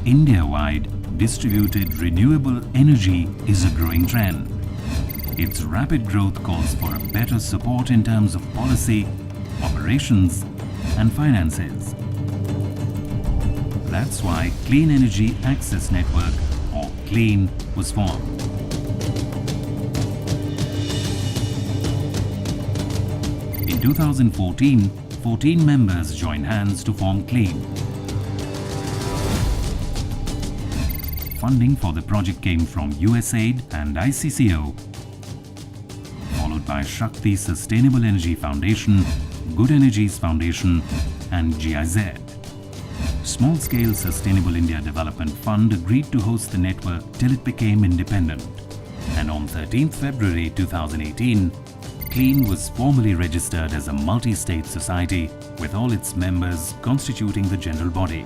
India-wide, distributed renewable energy is a growing trend. Its rapid growth calls for a better support in terms of policy, operations and finances. That's why Clean Energy Access Network, or CLEAN, was formed. In 2014, 14 members joined hands to form CLEAN. Funding for the project came from USAID and ICCO, followed by Shakti Sustainable Energy Foundation, Good Energies Foundation and GIZ. Small Scale Sustainable India Development Fund agreed to host the network till it became independent. And on 13th February 2018, CLEAN was formally registered as a multi-state society with all its members constituting the general body.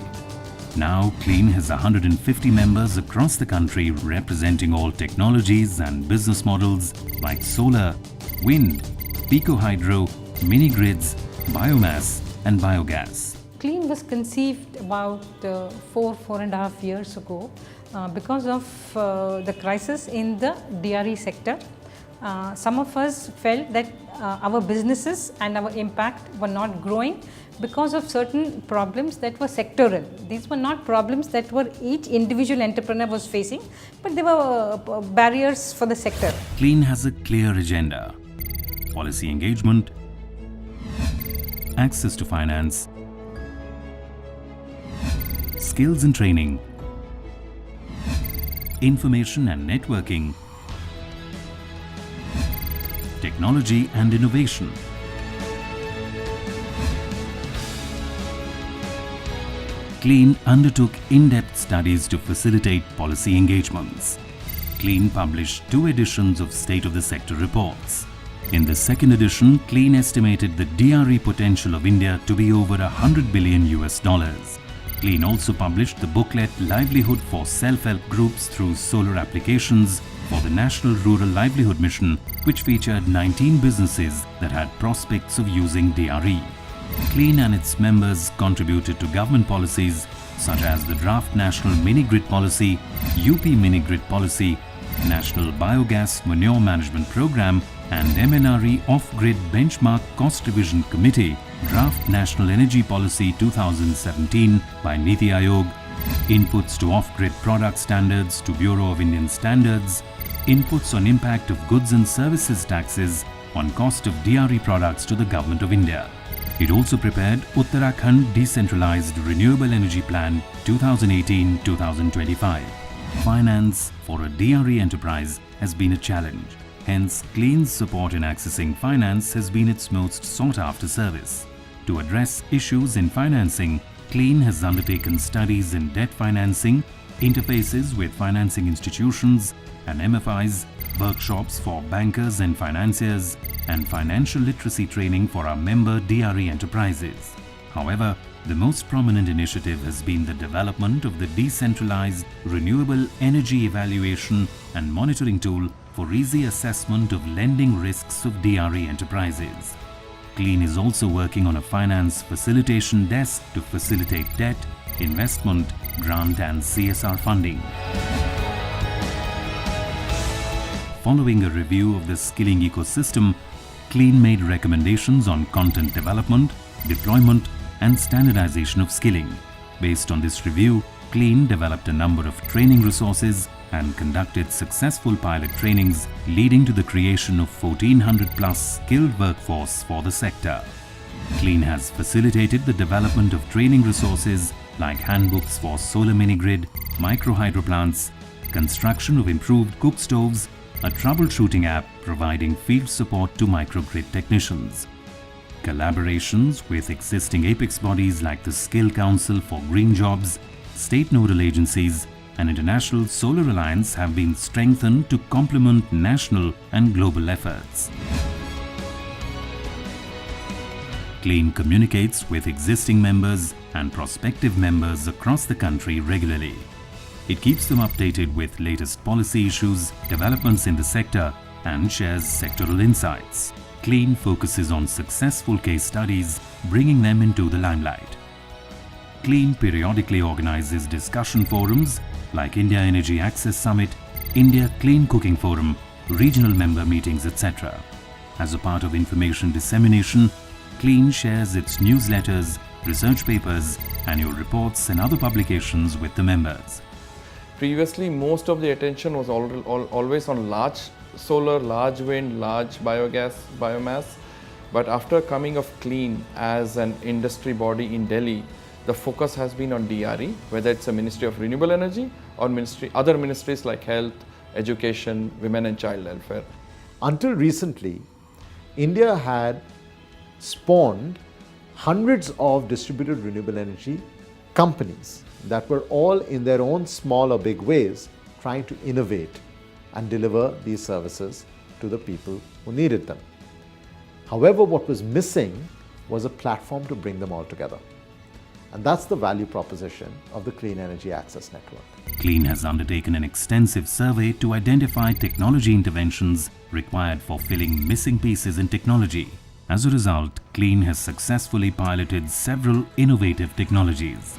Now, CLEAN has 150 members across the country representing all technologies and business models like solar, wind, pico-hydro, mini-grids, biomass and biogas. CLEAN was conceived about 4.5 years ago because of the crisis in the DRE sector. Some of us felt that our businesses and our impact were not growing because of certain problems that were sectoral. These were not problems that were each individual entrepreneur was facing, but they were barriers for the sector. CLEAN has a clear agenda: policy engagement, access to finance, skills and training, information and networking, technology and innovation. CLEAN undertook in-depth studies to facilitate policy engagements. CLEAN published 2 editions of State of the Sector reports. In the second edition, CLEAN estimated the DRE potential of India to be over $100 billion. CLEAN also published the booklet Livelihood for Self-Help Groups Through Solar Applications for the National Rural Livelihood Mission, which featured 19 businesses that had prospects of using DRE. CLEAN and its members contributed to government policies such as the Draft National Mini-Grid Policy, UP Mini-Grid Policy, National Biogas Manure Management Program and MNRE Off-Grid Benchmark Cost Revision Committee, Draft National Energy Policy 2017 by Niti Aayog, inputs to off-grid product standards to Bureau of Indian Standards, inputs on impact of goods and services taxes on cost of DRE products to the Government of India. It also prepared Uttarakhand Decentralized Renewable Energy Plan 2018-2025. Finance for a DRE enterprise has been a challenge. Hence, CLEAN's support in accessing finance has been its most sought-after service. To address issues in financing, CLEAN has undertaken studies in debt financing, interfaces with financing institutions and MFIs, workshops for bankers and financiers, and financial literacy training for our member DRE enterprises. However, the most prominent initiative has been the development of the decentralized renewable energy evaluation and monitoring tool for easy assessment of lending risks of DRE enterprises. CLEAN is also working on a finance facilitation desk to facilitate debt, investment, grant and CSR funding. Following a review of the skilling ecosystem, CLEAN made recommendations on content development, deployment and standardization of skilling. Based on this review, CLEAN developed a number of training resources and conducted successful pilot trainings leading to the creation of 1400 plus skilled workforce for the sector. CLEAN has facilitated the development of training resources like handbooks for solar mini-grid, micro-hydro plants, construction of improved cook stoves, a troubleshooting app providing field support to microgrid technicians. Collaborations with existing apex bodies like the Skill Council for Green Jobs, state nodal agencies and International Solar Alliance have been strengthened to complement national and global efforts. CLEAN communicates with existing members and prospective members across the country regularly. It keeps them updated with latest policy issues, developments in the sector and shares sectoral insights. CLEAN focuses on successful case studies, bringing them into the limelight. Clean periodically organizes discussion forums like India Energy Access Summit, India Clean Cooking Forum, regional member meetings, etc. As a part of information dissemination, Clean shares its newsletters, research papers, annual reports and other publications with the members. Previously, most of the attention was always on large solar, large wind, large biomass. But after coming of Clean as an industry body in Delhi, the focus has been on DRE, whether it's a Ministry of Renewable Energy or other ministries like Health, Education, Women and Child Welfare. Until recently, India had spawned hundreds of distributed renewable energy companies that were all in their own small or big ways trying to innovate and deliver these services to the people who needed them. However, what was missing was a platform to bring them all together. And that's the value proposition of the Clean Energy Access Network. Clean has undertaken an extensive survey to identify technology interventions required for filling missing pieces in technology. As a result, Clean has successfully piloted several innovative technologies.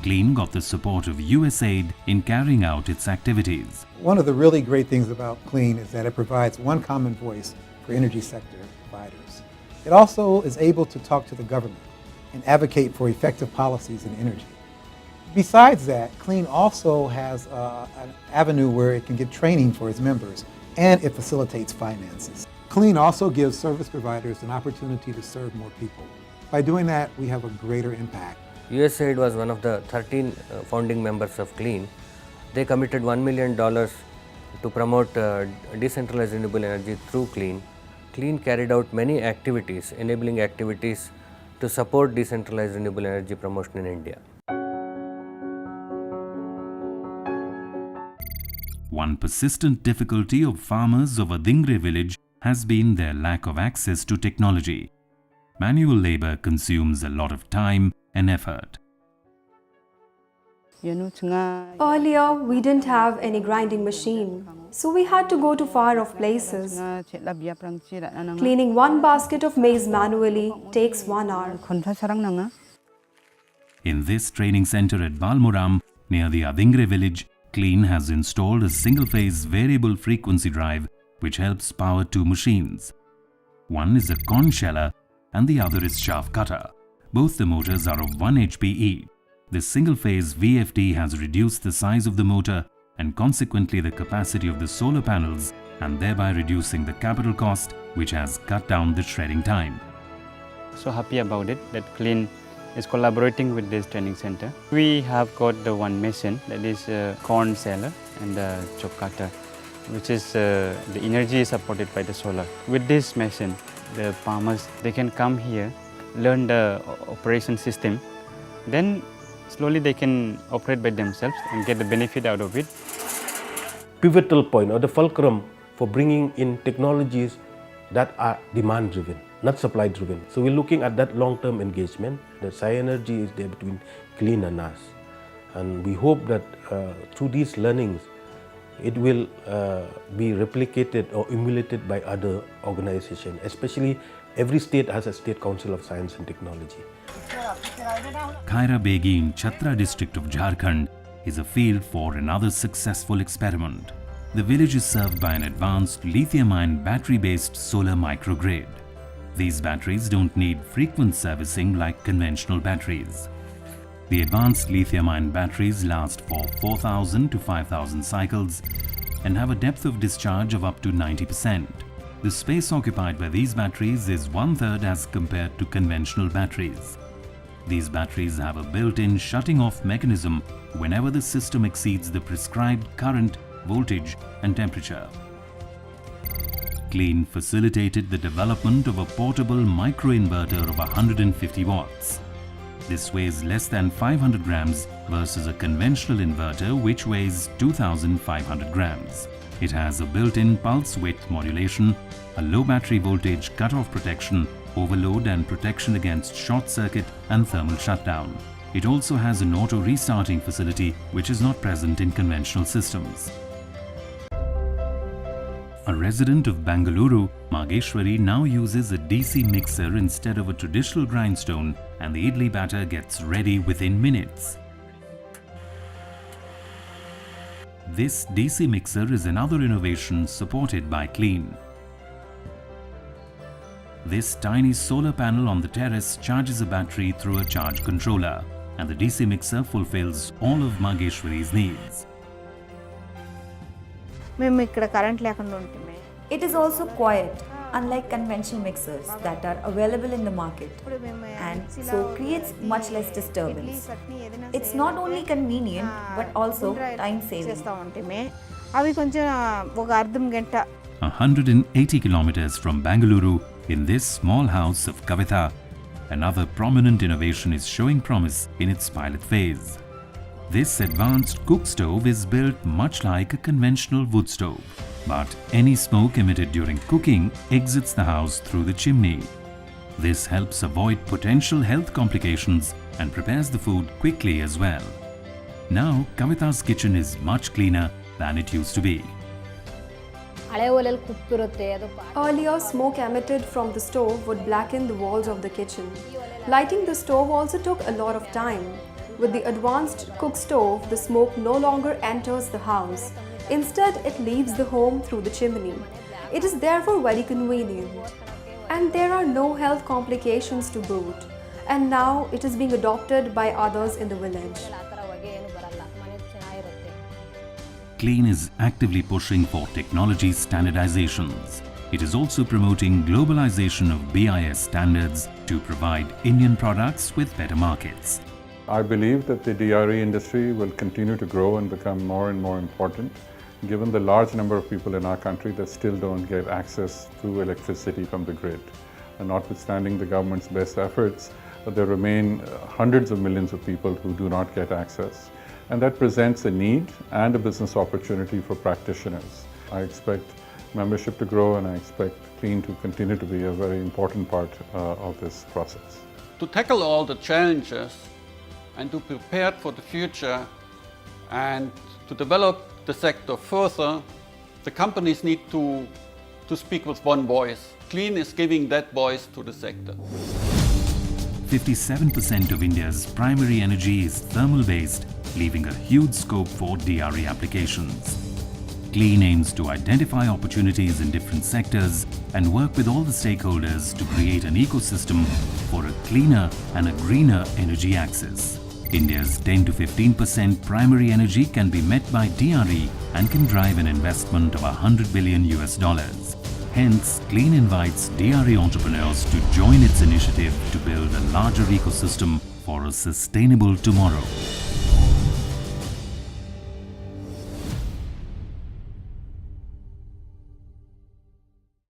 Clean got the support of USAID in carrying out its activities. One of the really great things about Clean is that it provides one common voice for energy sector providers. It also is able to talk to the government and advocate for effective policies in energy. Besides that, Clean also has an avenue where it can get training for its members, and it facilitates finances. Clean also gives service providers an opportunity to serve more people. By doing that, we have a greater impact. USAID was one of the 13 founding members of Clean. They committed $1 million to promote decentralized renewable energy through Clean. Clean carried out many activities, enabling activities to support decentralized renewable energy promotion in India. One persistent difficulty of farmers of Adingre village has been their lack of access to technology. Manual labor consumes a lot of time and effort. Earlier, we didn't have any grinding machine, so we had to go to far-off places. Cleaning one basket of maize manually takes 1 hour. In this training center at Balmuram, near the Adingre village, Clean has installed a single-phase variable frequency drive which helps power 2 machines. One is a corn sheller and the other is chaff cutter. Both the motors are of 1 HP each. This single-phase VFD has reduced the size of the motor and consequently the capacity of the solar panels, and thereby reducing the capital cost, which has cut down the shredding time. So happy about it that Clean is collaborating with this training center. We have got the one machine, that is a corn sheller and a chop cutter, which is the energy is supported by the solar. With this machine, the farmers, they can come here, learn the operation system, then slowly they can operate by themselves and get the benefit out of it. Pivotal point or the fulcrum for bringing in technologies that are demand driven, not supply driven. So we're looking at that long-term engagement. The synergy is there between Clean and us. And we hope that through these learnings, it will be replicated or emulated by other organizations, especially every state has a State Council of Science and Technology. Khaira Begi in Chatra district of Jharkhand is a field for another successful experiment. The village is served by an advanced lithium-ion battery-based solar microgrid. These batteries don't need frequent servicing like conventional batteries. The advanced lithium-ion batteries last for 4,000 to 5,000 cycles and have a depth of discharge of up to 90%. The space occupied by these batteries is 1/3 as compared to conventional batteries. These batteries have a built-in shutting off mechanism whenever the system exceeds the prescribed current, voltage and temperature. Clean facilitated the development of a portable microinverter of 150 watts. This weighs less than 500 grams versus a conventional inverter which weighs 2,500 grams. It has a built-in pulse width modulation, a low battery voltage cutoff protection, overload and protection against short circuit and thermal shutdown. It also has an auto restarting facility which is not present in conventional systems. A resident of Bengaluru, Mageshwari now uses a DC mixer instead of a traditional grindstone, and the idli batter gets ready within minutes. This DC mixer is another innovation supported by Clean. This tiny solar panel on the terrace charges a battery through a charge controller, and the DC mixer fulfills all of Mageshwari's needs. మేము ఇక్కడ current లేకుండా ఉంటుమే. It is also quiet, unlike conventional mixers that are available in the market, and so creates much less disturbance. It's not only convenient but also time saving. చేస్తా ఉంటుమే. అవి కొంచెం ఒక అర్ధం గంట 180 kilometers from Bengaluru, in this small house of Kavitha, another prominent innovation is showing promise in its pilot phase. This advanced cook stove is built much like a conventional wood stove, but any smoke emitted during cooking exits the house through the chimney. This helps avoid potential health complications and prepares the food quickly as well. Now, Kavitha's kitchen is much cleaner than it used to be. Earlier, smoke emitted from the stove would blacken the walls of the kitchen. Lighting the stove also took a lot of time. With the advanced cook stove, the smoke no longer enters the house. Instead, it leaves the home through the chimney. It is therefore very convenient. And there are no health complications to boot. And now it is being adopted by others in the village. Clean is actively pushing for technology standardizations. It is also promoting globalization of BIS standards to provide Indian products with better markets. I believe that the DRE industry will continue to grow and become more and more important, given the large number of people in our country that still don't get access to electricity from the grid. And notwithstanding the government's best efforts, there remain hundreds of millions of people who do not get access. And that presents a need and a business opportunity for practitioners. I expect membership to grow, and I expect Clean to continue to be a very important part of this process. To tackle all the challenges and to prepare for the future and to develop the sector further, the companies need to speak with one voice. Clean is giving that voice to the sector. 57% of India's primary energy is thermal-based, leaving a huge scope for DRE applications. Clean aims to identify opportunities in different sectors and work with all the stakeholders to create an ecosystem for a cleaner and a greener energy access. India's 10 to 15% primary energy can be met by DRE and can drive an investment of $100 billion. Hence, Clean invites DRE entrepreneurs to join its initiative to build a larger ecosystem for a sustainable tomorrow.